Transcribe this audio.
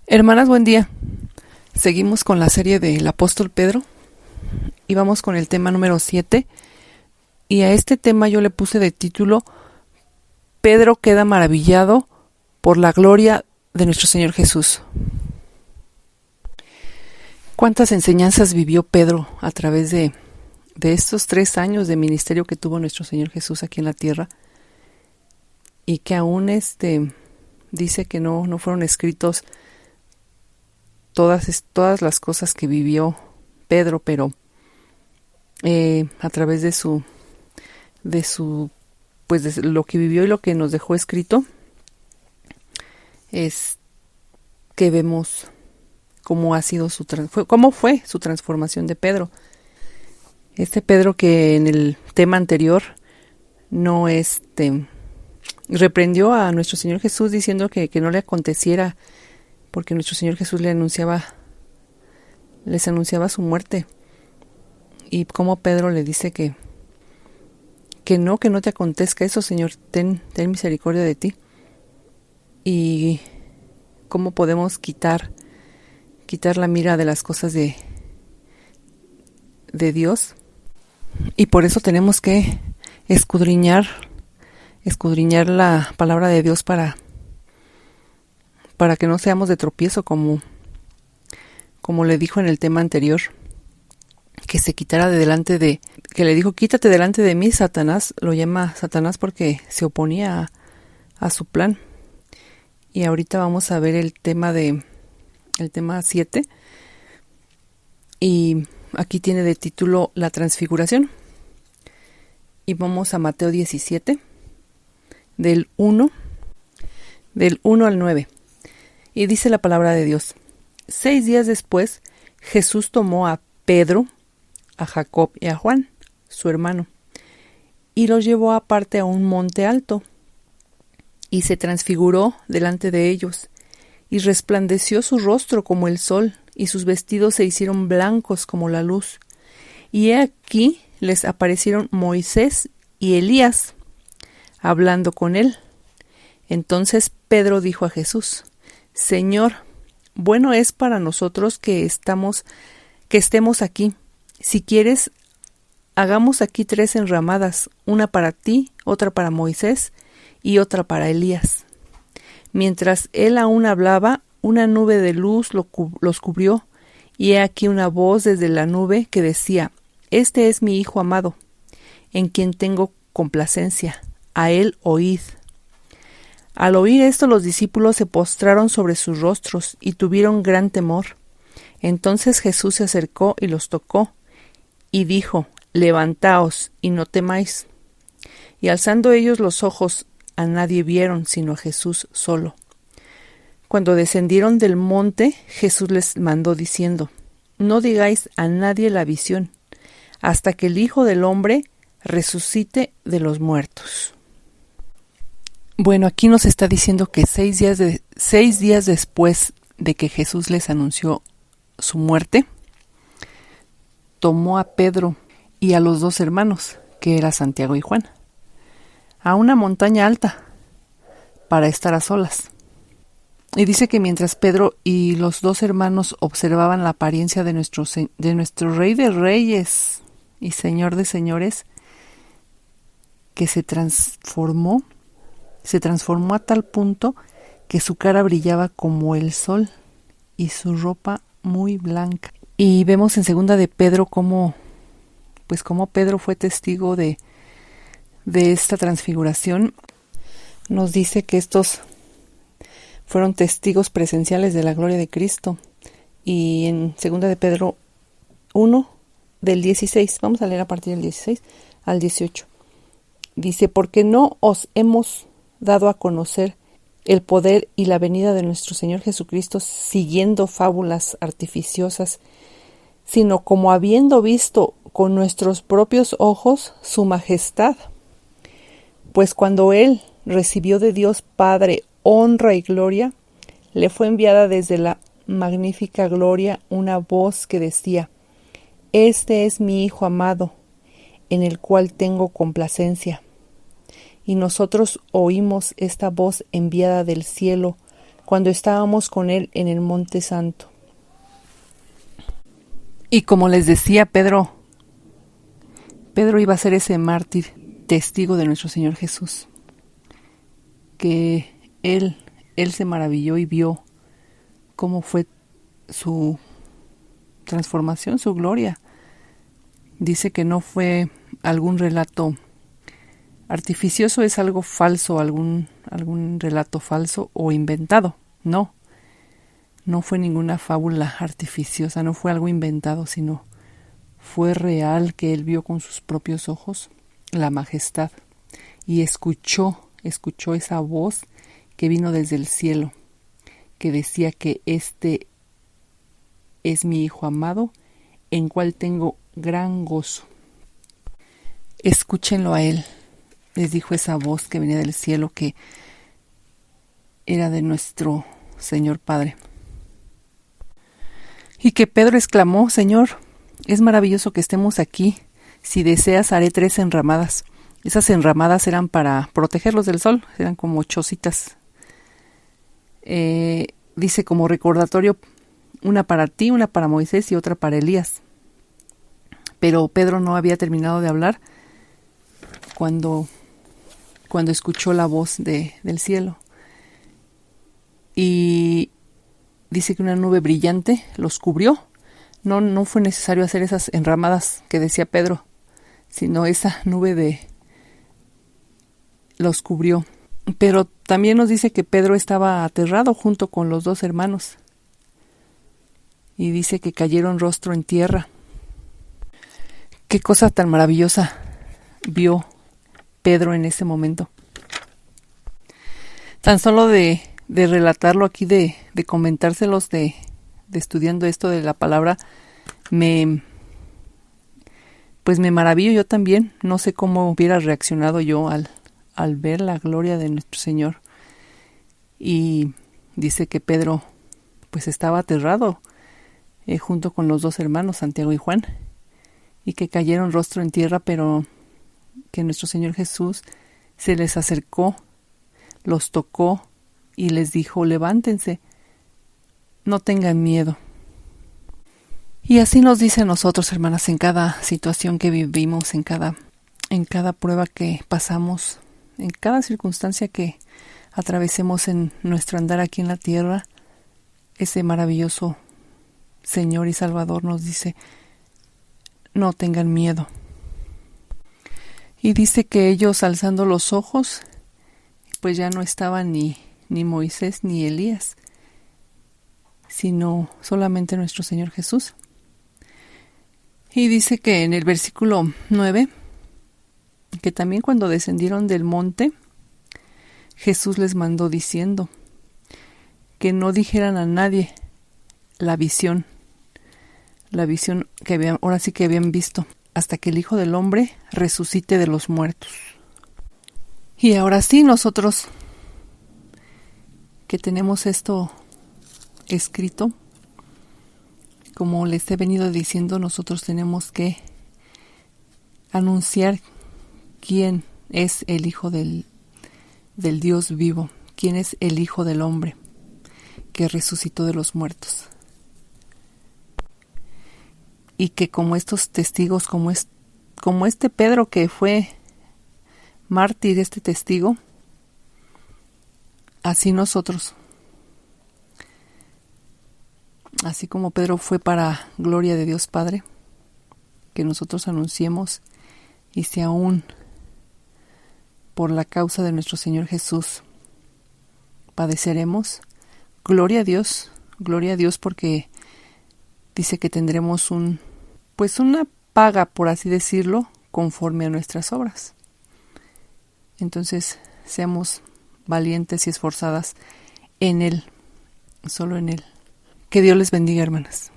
Hermanas, buen día. Seguimos con la serie del apóstol Pedro y vamos con el tema número 7. Y a este tema yo le puse de título: Pedro queda maravillado por la gloria de nuestro Señor Jesús. ¿Cuántas enseñanzas vivió Pedro a través de estos 3 años de ministerio que tuvo nuestro Señor Jesús aquí en la tierra? Y que aún dice que no fueron escritos todas las cosas que vivió Pedro, pero a través de lo que vivió y lo que nos dejó escrito, es que vemos cómo ha sido cómo fue su transformación de Pedro. Pedro que en el tema anterior no reprendió a nuestro Señor Jesús diciendo que no le aconteciera, porque nuestro Señor Jesús les anunciaba su muerte. Y como Pedro le dice que no te acontezca eso, Señor, ten misericordia de ti. Y cómo podemos quitar la mira de las cosas de Dios. Y por eso tenemos que escudriñar la palabra de Dios para que no seamos de tropiezo, como le dijo en el tema anterior, que se quitara que le dijo: quítate delante de mí, Satanás. Lo llama Satanás porque se oponía a su plan. Y ahorita vamos a ver el tema 7, y aquí tiene de título la transfiguración. Y vamos a Mateo 17, del 1 al 9. Y dice la palabra de Dios: 6 días después, Jesús tomó a Pedro, a Jacob y a Juan, su hermano, y los llevó aparte a un monte alto, y se transfiguró delante de ellos, y resplandeció su rostro como el sol, y sus vestidos se hicieron blancos como la luz. Y he aquí les aparecieron Moisés y Elías, hablando con él. Entonces Pedro dijo a Jesús: Señor, bueno es para nosotros que estemos aquí. Si quieres, hagamos aquí 3 enramadas, una para ti, otra para Moisés y otra para Elías. Mientras él aún hablaba, una nube de luz los cubrió, y he aquí una voz desde la nube que decía: Este es mi Hijo amado, en quien tengo complacencia, a él oíd. Al oír esto, los discípulos se postraron sobre sus rostros y tuvieron gran temor. Entonces Jesús se acercó y los tocó, y dijo: Levantaos y no temáis. Y alzando ellos los ojos, a nadie vieron sino a Jesús solo. Cuando descendieron del monte, Jesús les mandó diciendo: No digáis a nadie la visión, hasta que el Hijo del Hombre resucite de los muertos. Bueno, aquí nos está diciendo que 6 días después de que Jesús les anunció su muerte, tomó a Pedro y a los 2 hermanos, que era Santiago y Juan, a una montaña alta para estar a solas. Y dice que mientras Pedro y los 2 hermanos observaban la apariencia de nuestro Rey de Reyes y Señor de Señores, que se transformó a tal punto que su cara brillaba como el sol y su ropa muy blanca. Y vemos en 2 de Pedro cómo Pedro fue testigo de esta transfiguración. Nos dice que estos fueron testigos presenciales de la gloria de Cristo. Y en 2 de Pedro 1, del 16, vamos a leer a partir del 16 al 18. Dice: Porque no os hemos dado a conocer el poder y la venida de nuestro Señor Jesucristo siguiendo fábulas artificiosas, sino como habiendo visto con nuestros propios ojos su majestad. Pues cuando Él recibió de Dios Padre honra y gloria, le fue enviada desde la magnífica gloria una voz que decía: Este es mi Hijo amado, en el cual tengo complacencia. Y nosotros oímos esta voz enviada del cielo cuando estábamos con Él en el Monte Santo. Y como les decía, Pedro iba a ser ese mártir, testigo de nuestro Señor Jesús, que él se maravilló y vio cómo fue su transformación, su gloria. Dice que no fue algún relato artificioso, es algo falso, algún relato falso o inventado. No fue ninguna fábula artificiosa, no fue algo inventado, sino fue real, que él vio con sus propios ojos la majestad y escuchó esa voz que vino desde el cielo, que decía que este es mi Hijo amado, en cual tengo gran gozo. Escúchenlo a él, les dijo esa voz que venía del cielo, que era de nuestro Señor Padre. Y que Pedro exclamó: Señor, es maravilloso que estemos aquí. Si deseas, haré 3 enramadas. Esas enramadas eran para protegerlos del sol, eran como chocitas. Dice como recordatorio, una para ti, una para Moisés y otra para Elías. Pero Pedro no había terminado de hablar cuando escuchó la voz del cielo. Y dice que una nube brillante los cubrió. No fue necesario hacer esas enramadas que decía Pedro, sino esa nube los cubrió. Pero también nos dice que Pedro estaba aterrado junto con los 2 hermanos. Y dice que cayeron rostro en tierra. Qué cosa tan maravillosa vio Pedro en ese momento. Tan solo de relatarlo aquí, de comentárselos, de estudiando esto de la palabra, me maravillo yo también. No sé cómo hubiera reaccionado yo al ver la gloria de nuestro Señor. Y dice que Pedro pues estaba aterrado junto con los 2 hermanos, Santiago y Juan, y que cayeron rostro en tierra, pero que nuestro Señor Jesús se les acercó, los tocó y les dijo: levántense, no tengan miedo. Y así nos dice a nosotros, hermanas, en cada situación que vivimos, en cada prueba que pasamos, en cada circunstancia que atravesemos en nuestro andar aquí en la tierra, ese maravilloso Señor y Salvador nos dice: no tengan miedo. Y dice que ellos, alzando los ojos, pues ya no estaban ni Moisés ni Elías, sino solamente nuestro Señor Jesús. Y dice que en el versículo 9, que también cuando descendieron del monte, Jesús les mandó diciendo que no dijeran a nadie la visión que habían visto, hasta que el Hijo del Hombre resucite de los muertos. Y ahora sí, nosotros que tenemos esto escrito, como les he venido diciendo, nosotros tenemos que anunciar quién es el Hijo del Dios vivo, quién es el Hijo del Hombre que resucitó de los muertos. Y que como estos testigos, como este Pedro que fue mártir, este testigo, así nosotros, así como Pedro fue para gloria de Dios Padre, que nosotros anunciemos, y si aún por la causa de nuestro Señor Jesús padeceremos, gloria a Dios, porque dice que tendremos una paga, por así decirlo, conforme a nuestras obras. Entonces, seamos valientes y esforzadas en Él, solo en Él. Que Dios les bendiga, hermanas.